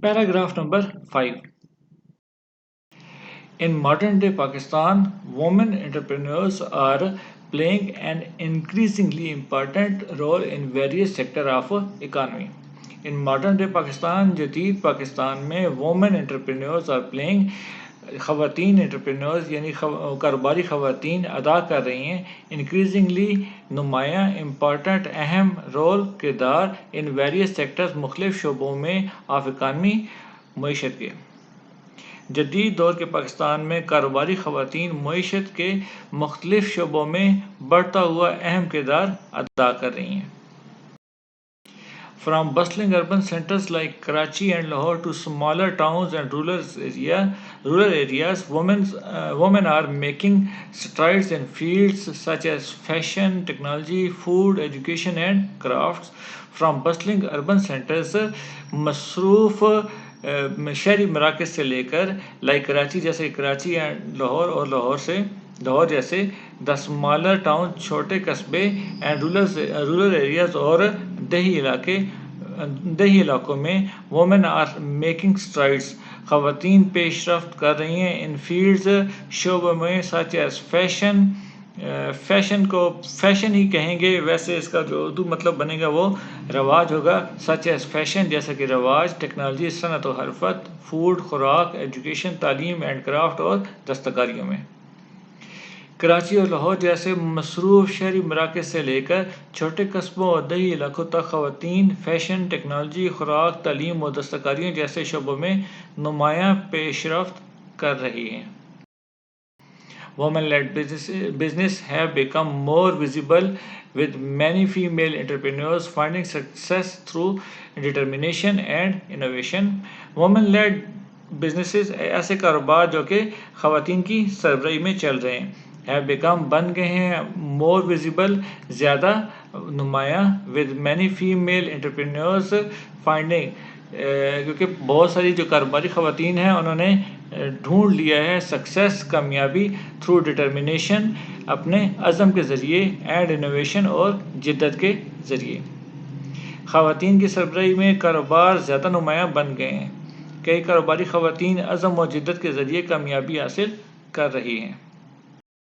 Paragraph number 5. In modern day Pakistan, women entrepreneurs are playing an increasingly important role in various sectors of economy. In modern day Pakistan, جدید پاکستان میں women entrepreneurs are playing خواتین entrepreneurs یعنی کاروباری خواتین ادا کر رہی ہیں انکریزنگلی نمایاں امپورٹنٹ اہم رول کردار ان ویریس سیکٹرز مختلف شعبوں میں آف اکانومی معیشت کے. جدید دور کے پاکستان میں کاروباری خواتین معیشت کے مختلف شعبوں میں بڑھتا ہوا اہم کردار ادا کر رہی ہیں. From bustling urban centers like Karachi and Lahore to smaller towns and rural areas, women are making strides in fields such as fashion, technology, food, education and crafts. From bustling urban centers, مصروف شہری مراکز سے لے کر like Karachi جیسے Karachi and Lahore اور لاہور جیسے the smaller town چھوٹے قصبے اینڈ رورل ایریاز اور دیہی علاقوں میں وومن آر میکنگ اسٹرائڈس خواتین پیش رفت کر رہی ہیں ان فیلڈز شعبوں میں سچ ایز فیشن کو فیشن ہی کہیں گے ویسے اس کا جو اردو مطلب بنے گا وہ رواج ہوگا سچ ایز فیشن جیسا کہ رواج ٹیکنالوجی صنعت و حرفت فوڈ خوراک ایجوکیشن تعلیم اینڈ کرافٹ اور دستکاریوں میں. کراچی اور لاہور جیسے مصروف شہری مراکز سے لے کر چھوٹے قصبوں اور دیہی علاقوں تک خواتین فیشن ٹیکنالوجی خوراک تعلیم اور دستکاریوں جیسے شعبوں میں نمایاں پیش رفت کر رہی ہیں. Women-led business have become more visible with many female entrepreneurs finding success through determination and innovation. Women-led businesses ایسے کاروبار جو کہ خواتین کی سربراہی میں چل رہے ہیں have become بن گئے ہیں more visible زیادہ نمایاں with many female entrepreneurs finding کیونکہ بہت ساری جو کاروباری خواتین ہیں انہوں نے ڈھونڈ لیا ہے سکسیس کامیابی تھرو ڈٹرمنیشن اپنے عزم کے ذریعے اینڈ انوویشن اور جدت کے ذریعے. خواتین کی سربراہی میں کاروبار زیادہ نمایاں بن گئے ہیں. کئی کاروباری خواتین عزم و جدت کے ذریعے کامیابی حاصل کر رہی ہیں.